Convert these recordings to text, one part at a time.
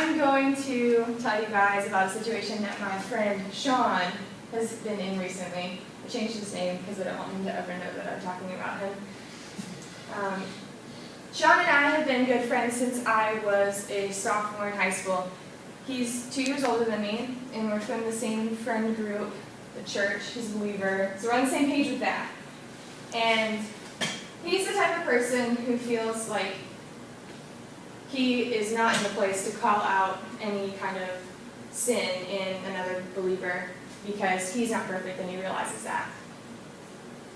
I'm going to tell you guys about a situation that my friend Sean has been in recently. I changed his name because I don't want him to ever know that I'm talking about him. Sean and I have been good friends since I was a sophomore in high school. He's 2 years older than me, and we're from the same friend group, the church. He's a believer, so we're on the same page with that. And he's the type of person who feels like he is not in the place to call out any kind of sin in another believer because he's not perfect and he realizes that.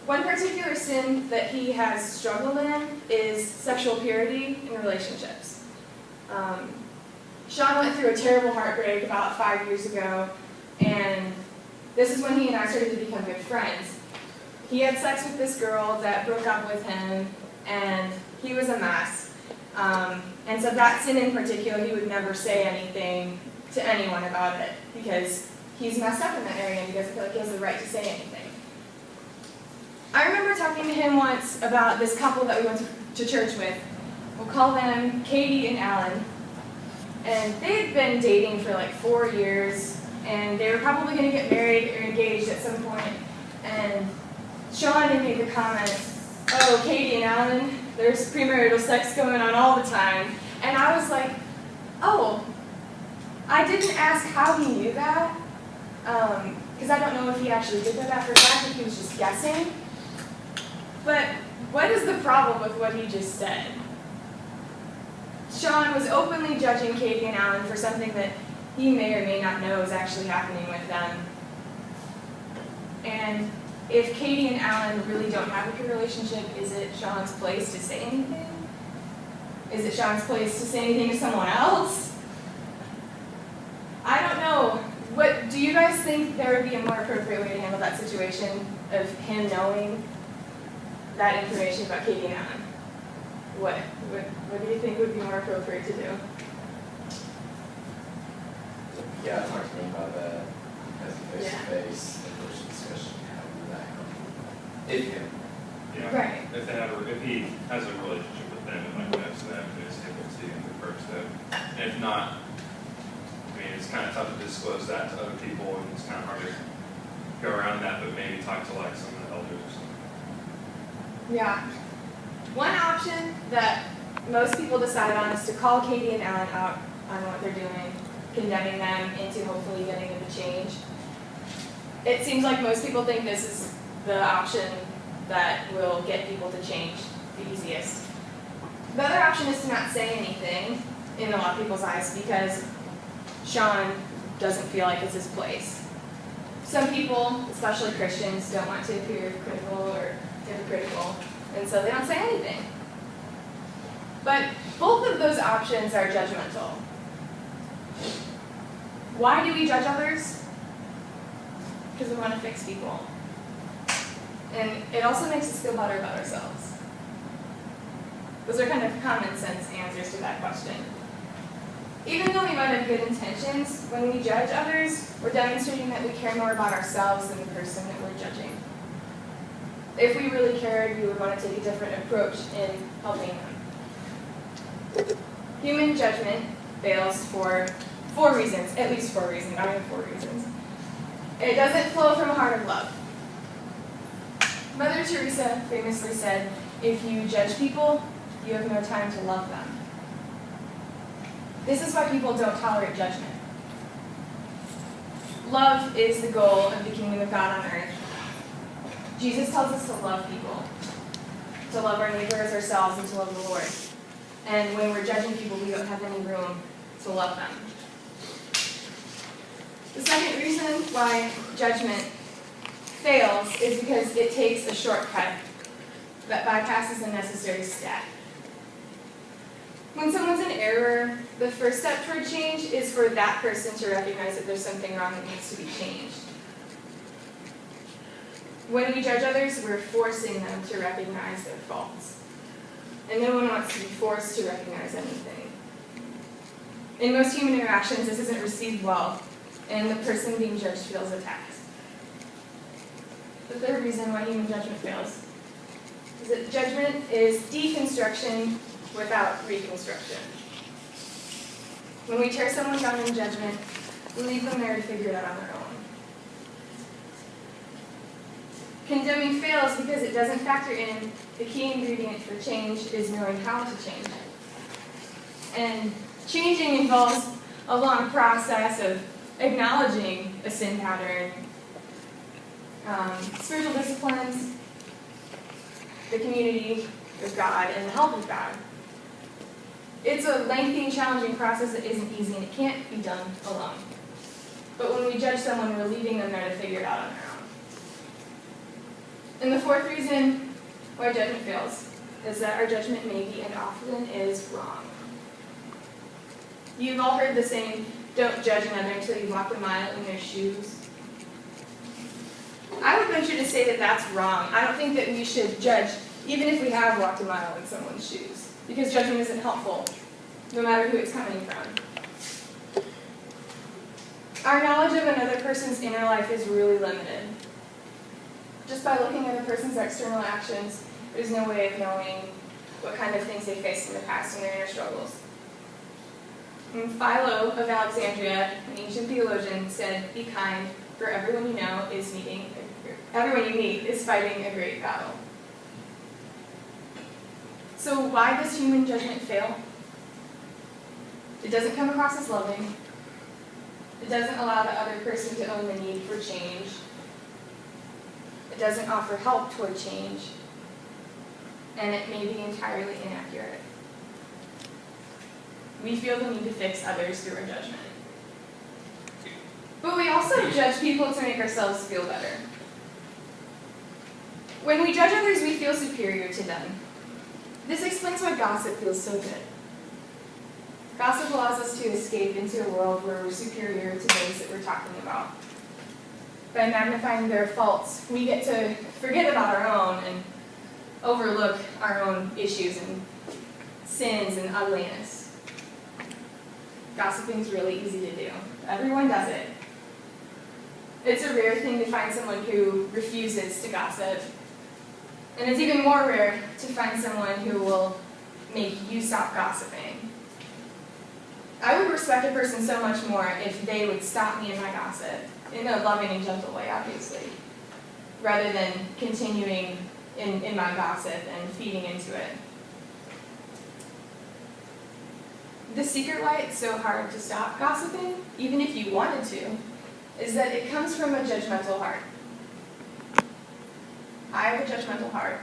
One particular sin that he has struggled in is sexual purity in relationships. Sean went through a terrible heartbreak about 5 years ago, and this is when he and I started to become good friends. He had sex with this girl that broke up with him, and he was a mess. And so that sin in particular, he would never say anything to anyone about it because he's messed up in that area and he doesn't feel like he has the right to say anything. I remember talking to him once about this couple that we went to church with. We'll call them Katie and Alan. And they had been dating for like 4 years, and they were probably going to get married or engaged at some point. And Sean had made the comment, "Oh, Katie and Alan, there's premarital sex going on all the time." And I was like, oh, I didn't ask how he knew that, because I don't know if he actually did that after fact, if he was just guessing. But what is the problem with what he just said? Sean was openly judging Katie and Alan for something that he may or may not know is actually happening with them. And if Katie and Alan really don't have a good relationship, is it Sean's place to say anything? Is it Sean's place to say anything to someone else? I don't know. What do you guys think there would be a more appropriate way to handle that situation of him knowing that information about Katie and Alan? What do you think would be more appropriate to do? Yeah, talk to me about that as a face-to-face in-person discussion. How would that help? If you can. Yeah. Right. If he has a relationship with them and like knows them and is able to approach them. And if not, I mean, it's kind of tough to disclose that to other people, and it's kind of hard to go around that, but maybe talk to like some of the elders or something. Yeah. One option that most people decide on is to call Katie and Alan out on what they're doing, condemning them into hopefully getting them to change. It seems like most people think this is the option that will get people to change the easiest. The other option is to not say anything in a lot of people's eyes because Sean doesn't feel like it's his place. Some people, especially Christians, don't want to appear critical or hypocritical, and so they don't say anything. But both of those options are judgmental. Why do we judge others? Because we want to fix people. And it also makes us feel better about ourselves. Those are kind of common sense answers to that question. Even though we might have good intentions, when we judge others, we're demonstrating that we care more about ourselves than the person that we're judging. If we really cared, we would want to take a different approach in helping them. Human judgment fails for 4 reasons, at least 4 reasons, I have 4 reasons. It doesn't flow from a heart of love. Mother Teresa famously said, "If you judge people, you have no time to love them." This is why people don't tolerate judgment. Love is the goal of the kingdom of God on earth. Jesus tells us to love people, to love our neighbor as ourselves, and to love the Lord. And when we're judging people, we don't have any room to love them. The second reason why judgment fails is because it takes a shortcut that bypasses a necessary step. When someone's in error, the first step toward change is for that person to recognize that there's something wrong that needs to be changed. When we judge others, we're forcing them to recognize their faults. And no one wants to be forced to recognize anything. In most human interactions, this isn't received well, and the person being judged feels attacked. The third reason why human judgment fails is that judgment is deconstruction without reconstruction. When we tear someone down in judgment, we leave them there to figure it out on their own. Condemning fails because it doesn't factor in the key ingredient for change is knowing how to change. And changing involves a long process of acknowledging a sin pattern, spiritual disciplines, the community of God, and the help of God. It's a lengthy and challenging process that isn't easy, and it can't be done alone. But when we judge someone, we're leaving them there to figure it out on their own. And the fourth reason why judgment fails is that our judgment maybe and often is wrong. You've all heard the saying, don't judge another until you've walked a mile in their shoes. I would venture to say that that's wrong. I don't think that we should judge even if we have walked a mile in someone's shoes, because judgment isn't helpful, no matter who it's coming from. Our knowledge of another person's inner life is really limited. Just by looking at a person's external actions, there's no way of knowing what kind of things they faced in the past and their inner struggles. And Philo of Alexandria, an ancient theologian, said, "Be kind, for everyone you know is everyone you meet is fighting a great battle." So why does human judgment fail? It doesn't come across as loving. It doesn't allow the other person to own the need for change. It doesn't offer help toward change. And it may be entirely inaccurate. We feel the need to fix others through our judgment. But we also judge people to make ourselves feel better. When we judge others, we feel superior to them. This explains why gossip feels so good. Gossip allows us to escape into a world where we're superior to those that we're talking about. By magnifying their faults, we get to forget about our own and overlook our own issues and sins and ugliness. Gossiping is really easy to do. Everyone does it. It's a rare thing to find someone who refuses to gossip. And it's even more rare to find someone who will make you stop gossiping. I would respect a person so much more if they would stop me in my gossip, in a loving and gentle way, obviously, rather than continuing in my gossip and feeding into it. The secret why it's so hard to stop gossiping, even if you wanted to, is that it comes from a judgmental heart. I have a judgmental heart,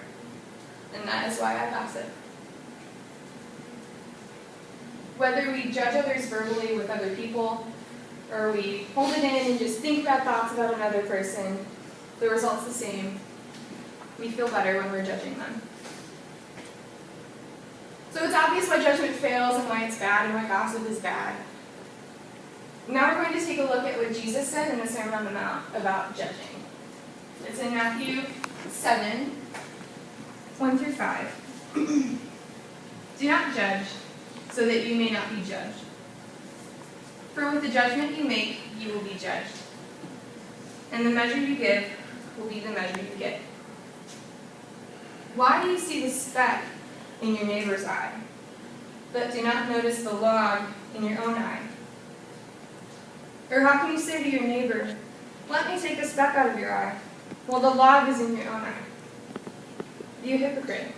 and that is why I gossip. Whether we judge others verbally with other people, or we hold it in and just think bad thoughts about another person, the result's the same. We feel better when we're judging them. So it's obvious why judgment fails and why it's bad and why gossip is bad. Now we're going to take a look at what Jesus said in the Sermon on the Mount about judging. It's in Matthew 7, 1 through 5. Do not judge, so that you may not be judged. For with the judgment you make, you will be judged. And the measure you give will be the measure you get. Why do you see the speck in your neighbor's eye, but do not notice the log in your own eye? Or how can you say to your neighbor, let me take the speck out of your eye, while the log is in your own eye? You hypocrite.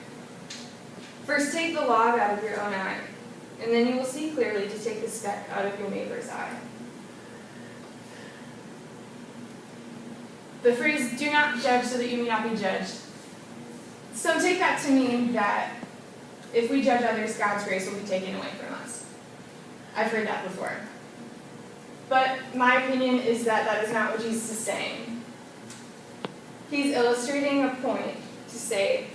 First take the log out of your own eye, and then you will see clearly to take the speck out of your neighbor's eye. The phrase, do not judge so that you may not be judged. Some take that to mean that if we judge others, God's grace will be taken away from us. I've heard that before. But my opinion is that that is not what Jesus is saying. He's illustrating a point to say,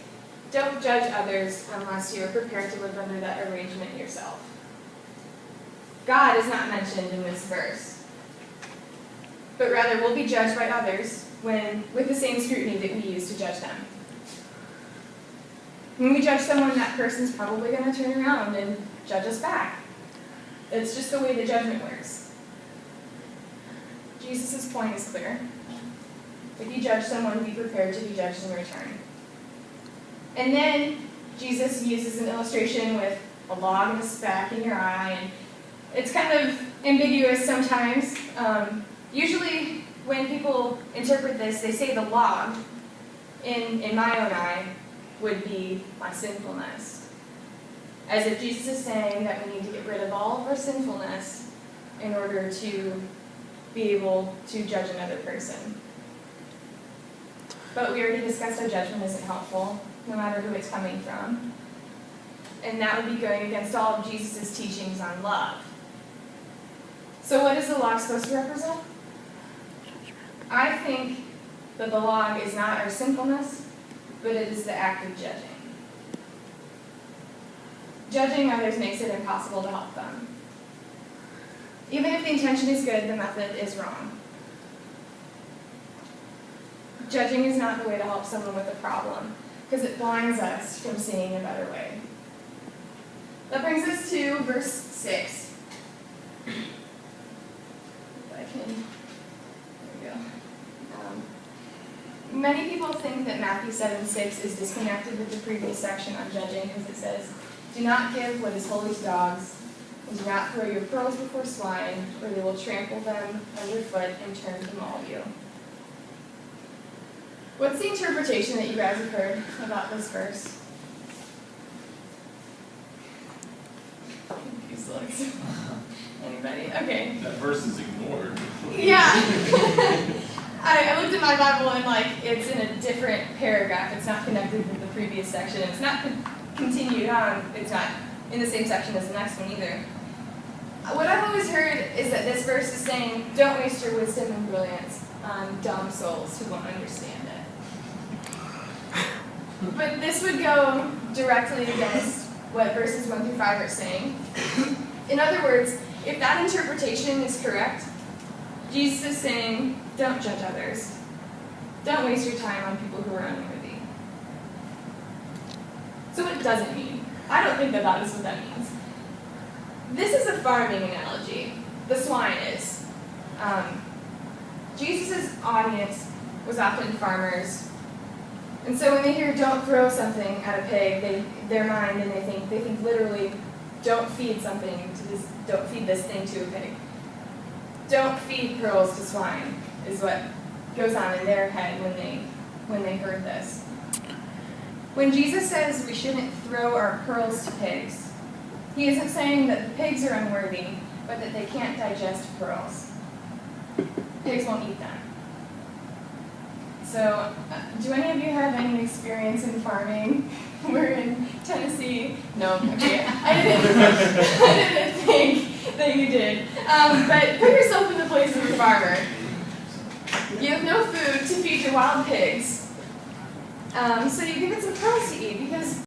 don't judge others unless you are prepared to live under that arrangement yourself. God is not mentioned in this verse, but rather we'll be judged by others with the same scrutiny that we use to judge them. When we judge someone, that person's probably going to turn around and judge us back. It's just the way the judgment works. Jesus' point is clear. If you judge someone, be prepared to be judged in return. And then Jesus uses an illustration with a log and a speck in your eye, and It's kind of ambiguous sometimes. Usually when people interpret this, they say the log, in my own eye, would be my sinfulness. As if Jesus is saying that we need to get rid of all of our sinfulness in order to be able to judge another person. But we already discussed how judgment isn't helpful, no matter who it's coming from. And that would be going against all of Jesus' teachings on love. So what is the log supposed to represent? I think that the log is not our sinfulness, but it is the act of judging. Judging others makes it impossible to help them. Even if the intention is good, the method is wrong. Judging is not the way to help someone with a problem, because it blinds us from seeing a better way. That brings us to verse 6. If I can, there we go. Many people think that Matthew 7:6 is disconnected with the previous section on judging, because it says, "Do not give what is holy to dogs, and do not throw your pearls before swine, or they will trample them underfoot and turn to maul you." What's the interpretation that you guys have heard about this verse? Confused looks. Anybody? Okay. That verse is ignored. Yeah. I looked at my Bible and it's in a different paragraph. It's not connected with the previous section. It's not continued on. It's not in the same section as the next one either. What I've always heard is that this verse is saying, don't waste your wisdom and brilliance on dumb souls who won't understand it. But this would go directly against what verses 1 through 5 are saying. In other words, if that interpretation is correct, Jesus is saying, don't judge others. Don't waste your time on people who are unworthy. So what does it mean? I don't think that is what that means. This is a farming analogy. The swine is. Jesus' audience was often farmers. And so when they hear don't throw something at a pig, their mind and they think literally, don't feed this thing to a pig. Don't feed pearls to swine is what goes on in their head when they heard this. When Jesus says we shouldn't throw our pearls to pigs, he isn't saying that the pigs are unworthy, but that they can't digest pearls. Pigs won't eat them. So, do any of you have any experience in farming? We're in Tennessee. No, okay. I didn't think that you did. But put yourself in the place of a farmer. You have no food to feed your wild pigs. So you give it some pearls to eat because